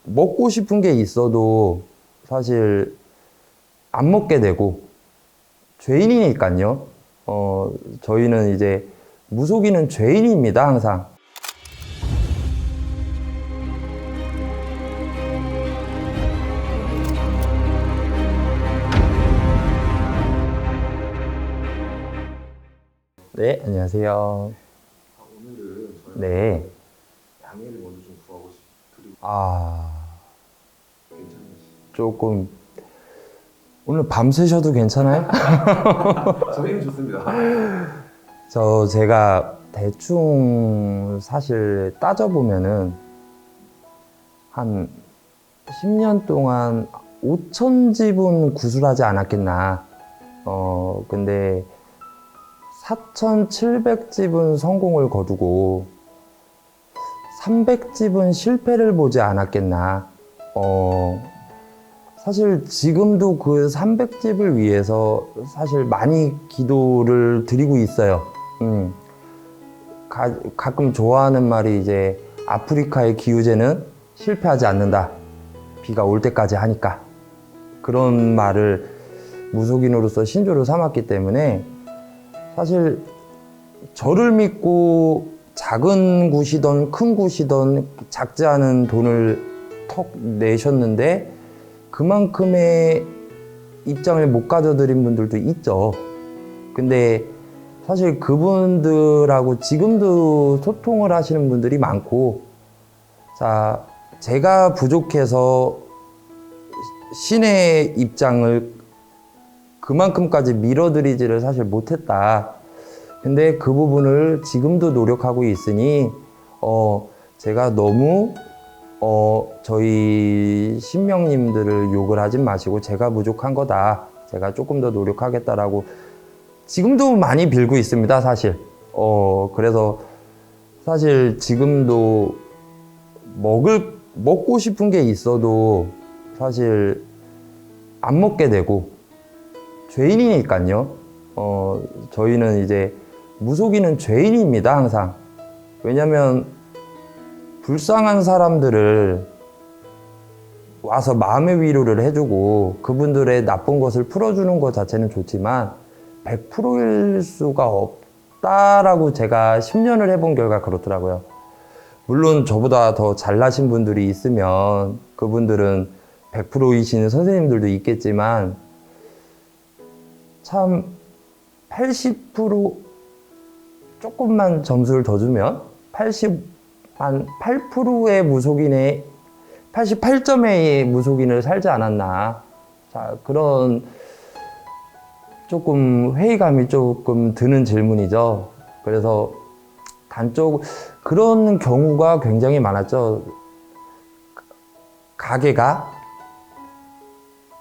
먹고 싶은 게 있어도 사실 안 먹게 되고 죄인이니까요. 저희는 이제 무속인은 죄인입니다, 항상. 네, 안녕하세요. 오늘은 저희가 네. 양해를 먼저 좀 구하고 드리고 괜찮으시죠? 조금 오늘 밤새셔도 괜찮아요? 저희는 좋습니다. 제가 대충 사실 따져보면은 한 10년 동안 5,000집은 구술하지 않았겠나. 근데 4,700집은 성공을 거두고 300집은 실패를 보지 않았겠나. 사실 지금도 그 300집을 위해서 사실 많이 기도를 드리고 있어요. 가끔 좋아하는 말이 이제 아프리카의 기우제는 실패하지 않는다. 비가 올 때까지 하니까. 그런 말을 무속인으로서 신조로 삼았기 때문에 사실 저를 믿고 작은 굿이든 큰 굿이든 작지 않은 돈을 턱 내셨는데 그만큼의 입장을 못 가져드린 분들도 있죠. 근데 사실 그분들하고 지금도 소통을 하시는 분들이 많고, 자, 제가 부족해서 신의 입장을 그만큼까지 밀어드리지를 사실 못했다. 근데 그 부분을 지금도 노력하고 있으니, 제가 너무, 저희 신명님들을 욕을 하진 마시고, 제가 부족한 거다. 제가 조금 더 노력하겠다라고 지금도 많이 빌고 있습니다, 사실. 그래서 사실 지금도 먹고 싶은 게 있어도 사실 안 먹게 되고, 죄인이니까요. 저희는 이제 무속인은 죄인입니다, 항상. 왜냐면 불쌍한 사람들을 와서 마음의 위로를 해주고 그분들의 나쁜 것을 풀어주는 것 자체는 좋지만 100%일 수가 없다라고 제가 10년을 해본 결과 그렇더라고요. 물론 저보다 더 잘나신 분들이 있으면 그분들은 100%이신 선생님들도 있겠지만 참 80% 조금만 점수를 더 주면 8%의 무속인의 88점의 무속인을 살지 않았나. 자, 그런 조금 회의감이 조금 드는 질문이죠. 그래서 그런 경우가 굉장히 많았죠. 가게가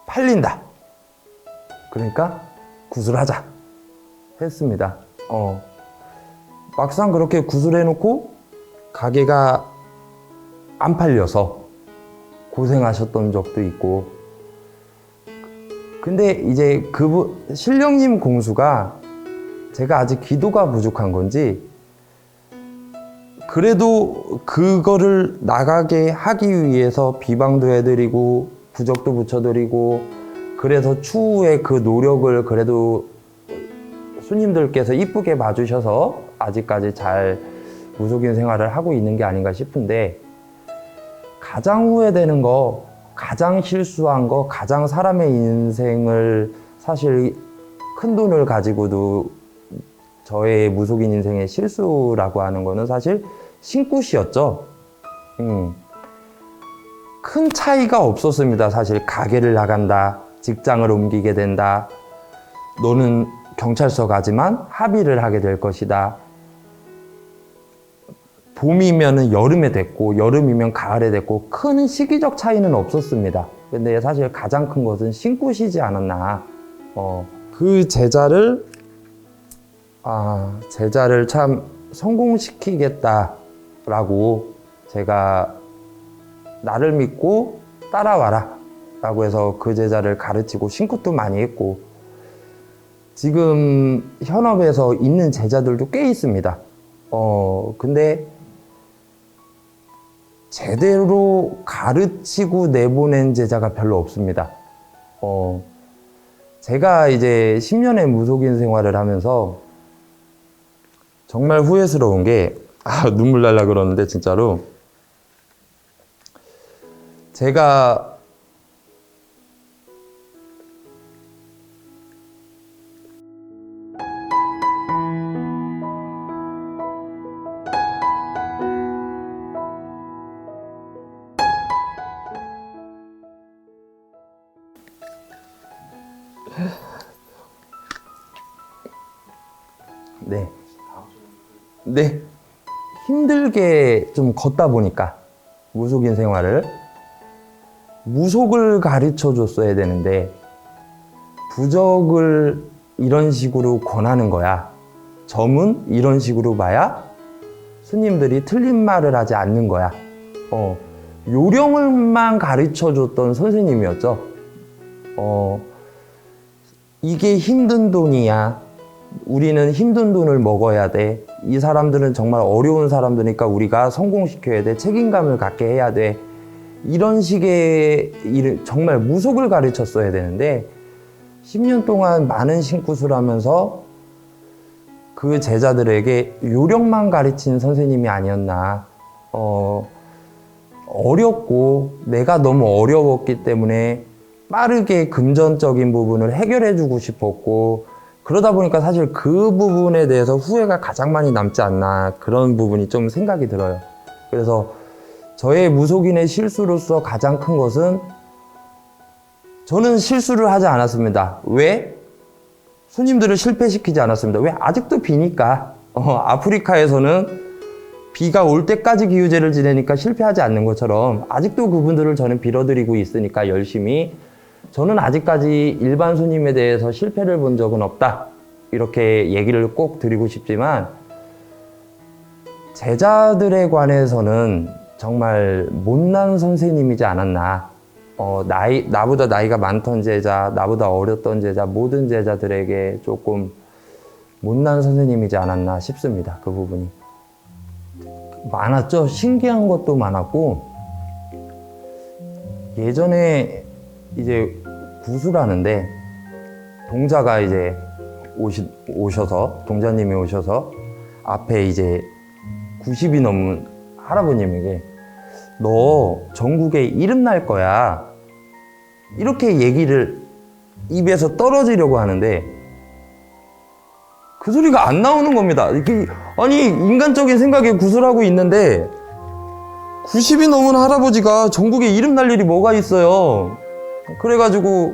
팔린다. 그러니까 구술하자 했습니다. 막상 그렇게 구술해놓고 가게가 안 팔려서 고생하셨던 적도 있고. 근데 이제 신령님 공수가 제가 아직 기도가 부족한 건지 그래도 그거를 나가게 하기 위해서 비방도 해드리고 부적도 붙여드리고 그래서 추후에 그 노력을 그래도 손님들께서 이쁘게 봐주셔서 아직까지 잘 무속인 생활을 하고 있는 게 아닌가 싶은데, 가장 후회되는 거, 가장 실수한 거, 가장 사람의 인생을 사실 큰 돈을 가지고도 저의 무속인 인생의 실수라고 하는 거는 사실 신굿이었죠. 큰 차이가 없었습니다. 사실 가게를 나간다, 직장을 옮기게 된다, 너는 경찰서 가지만 합의를 하게 될 것이다. 봄이면 여름에 됐고 여름이면 가을에 됐고 큰 시기적 차이는 없었습니다. 근데 사실 가장 큰 것은 신굿이지 않았나. 그 제자를 참 성공시키겠다라고 제가 나를 믿고 따라와라 라고 해서 그 제자를 가르치고 신굿도 많이 했고, 지금 현업에서 있는 제자들도 꽤 있습니다. 근데 제대로 가르치고 내보낸 제자가 별로 없습니다. 제가 이제 10년의 무속인 생활을 하면서 정말 후회스러운 게, 눈물 날라 그러는데, 진짜로. 제가 네. 네. 힘들게 좀 걷다 보니까, 무속인 생활을. 무속을 가르쳐 줬어야 되는데, 부적을 이런 식으로 권하는 거야. 점은 이런 식으로 봐야 스님들이 틀린 말을 하지 않는 거야. 요령을만 가르쳐 줬던 선생님이었죠. 이게 힘든 돈이야. 우리는 힘든 돈을 먹어야 돼. 이 사람들은 정말 어려운 사람들이니까 우리가 성공시켜야 돼. 책임감을 갖게 해야 돼. 이런 식의 일을, 정말 무속을 가르쳤어야 되는데 10년 동안 많은 신굿을 하면서 그 제자들에게 요령만 가르친 선생님이 아니었나. 어렵고 내가 너무 어려웠기 때문에 빠르게 금전적인 부분을 해결해 주고 싶었고, 그러다 보니까 사실 그 부분에 대해서 후회가 가장 많이 남지 않나, 그런 부분이 좀 생각이 들어요. 그래서 저의 무속인의 실수로서 가장 큰 것은, 저는 실수를 하지 않았습니다. 왜? 손님들을 실패시키지 않았습니다. 왜? 아직도 비니까. 아프리카에서는 비가 올 때까지 기우제를 지내니까 실패하지 않는 것처럼 아직도 그분들을 저는 빌어드리고 있으니까 열심히, 저는 아직까지 일반 손님에 대해서 실패를 본 적은 없다, 이렇게 얘기를 꼭 드리고 싶지만, 제자들에 관해서는 정말 못난 선생님이지 않았나. 나보다 나이가 많던 제자, 나보다 어렸던 제자, 모든 제자들에게 조금 못난 선생님이지 않았나 싶습니다. 그 부분이 많았죠. 신기한 것도 많았고, 예전에 이제 구슬하는데 동자가 이제 오셔서, 동자님이 오셔서 앞에 이제 90이 넘은 할아버님에게 너 전국에 이름 날 거야, 이렇게 얘기를 입에서 떨어지려고 하는데 그 소리가 안 나오는 겁니다. 아니, 인간적인 생각에 구슬하고 있는데 90이 넘은 할아버지가 전국에 이름 날 일이 뭐가 있어요. 그래가지고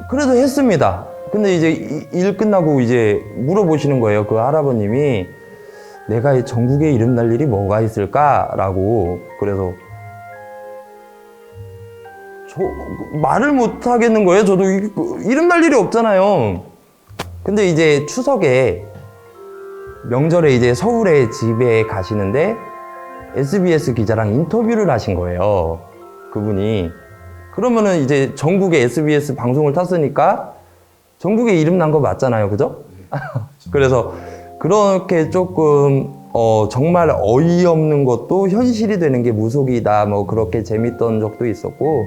그래도 했습니다. 근데 이제 일 끝나고 이제 물어보시는 거예요. 그 할아버님이 내가 전국에 이름 날 일이 뭐가 있을까라고. 그래서 저 말을 못 하겠는 거예요. 저도 이름 날 일이 없잖아요. 근데 이제 추석에 명절에 이제 서울에 집에 가시는데 SBS 기자랑 인터뷰를 하신 거예요. 그분이. 그러면은 이제 전국에 SBS 방송을 탔으니까 전국에 이름 난 거 맞잖아요. 그죠? 그래서 그렇게 조금 정말 어이없는 것도 현실이 되는 게 무속이다, 뭐 그렇게 재밌던 적도 있었고,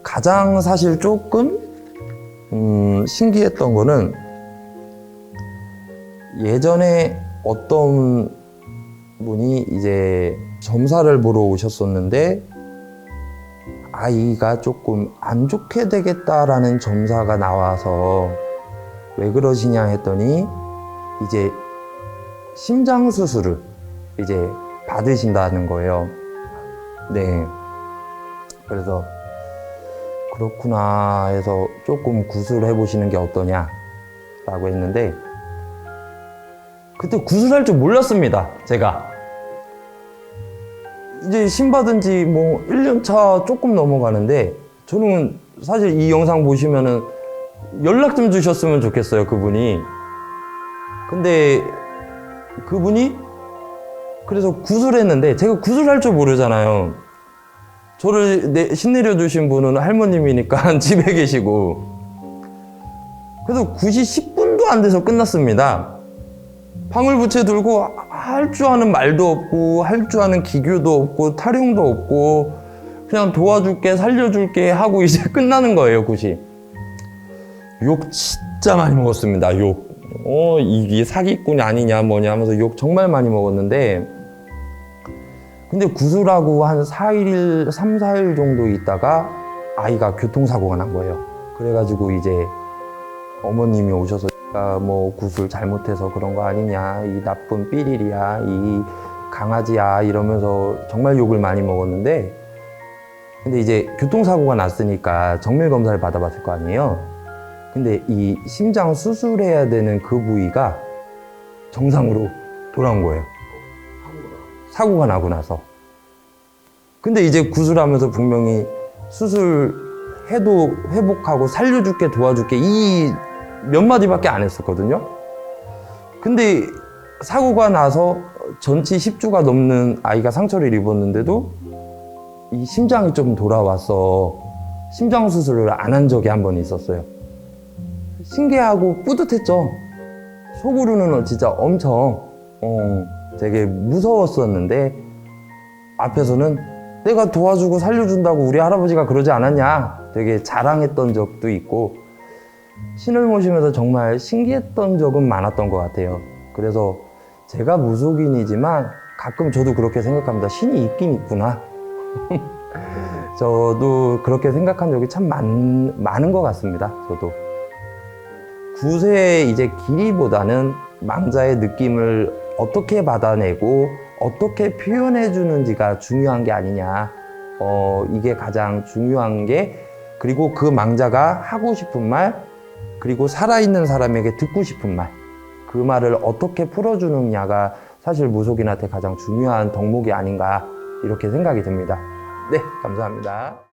가장 사실 조금 신기했던 거는, 예전에 어떤 분이 이제 점사를 보러 오셨었는데 아이가 조금 안 좋게 되겠다라는 점사가 나와서 왜 그러시냐 했더니 이제 심장 수술을 이제 받으신다는 거예요. 네. 그래서 그렇구나 해서 조금 구술해 보시는 게 어떠냐라고 했는데, 그때 구술할 줄 몰랐습니다. 제가 이제 신 받은 지 뭐 1년 차 조금 넘어가는데, 저는 사실 이 영상 보시면은 연락 좀 주셨으면 좋겠어요, 그분이. 근데 그분이 그래서 구술했는데, 제가 구술할 줄 모르잖아요. 저를 신내려 주신 분은 할머님이니까 집에 계시고. 그래서 9시 10분도 안 돼서 끝났습니다. 방울부채 들고 할 줄 아는 말도 없고 할 줄 아는 기교도 없고 타령도 없고 그냥 도와줄게 살려줄게 하고 이제 끝나는 거예요. 굿이. 욕 진짜 많이 먹었습니다. 욕. 이게 사기꾼이 아니냐 뭐냐 하면서 욕 정말 많이 먹었는데, 근데 구술하고 한 4일, 3, 4일 정도 있다가 아이가 교통사고가 난 거예요. 그래가지고 이제 어머님이 오셔서 뭐 구술 잘못해서 그런 거 아니냐, 이 나쁜 삐리리야, 이 강아지야 이러면서 정말 욕을 많이 먹었는데, 근데 이제 교통사고가 났으니까 정밀 검사를 받아봤을 거 아니에요. 근데 이 심장 수술해야 되는 그 부위가 정상으로 돌아온 거예요. 사고가 나고 나서. 근데 이제 구술하면서 분명히 수술해도 회복하고 살려줄게 도와줄게 이 몇 마디밖에 안 했었거든요. 근데 사고가 나서 전치 10주가 넘는 아이가 상처를 입었는데도 이 심장이 좀 돌아와서 심장 수술을 안 한 적이 한 번 있었어요. 신기하고 뿌듯했죠. 속으로는 진짜 엄청 되게 무서웠었는데, 앞에서는 내가 도와주고 살려준다고 우리 할아버지가 그러지 않았냐 되게 자랑했던 적도 있고, 신을 모시면서 정말 신기했던 적은 많았던 것 같아요. 그래서 제가 무속인이지만 가끔 저도 그렇게 생각합니다. 신이 있긴 있구나. 저도 그렇게 생각한 적이 참 많은 것 같습니다. 저도. 굿의 이제 길이보다는 망자의 느낌을 어떻게 받아내고 어떻게 표현해 주는지가 중요한 게 아니냐. 이게 가장 중요한 게, 그리고 그 망자가 하고 싶은 말, 그리고 살아있는 사람에게 듣고 싶은 말, 그 말을 어떻게 풀어주느냐가 사실 무속인한테 가장 중요한 덕목이 아닌가 이렇게 생각이 듭니다. 네, 감사합니다.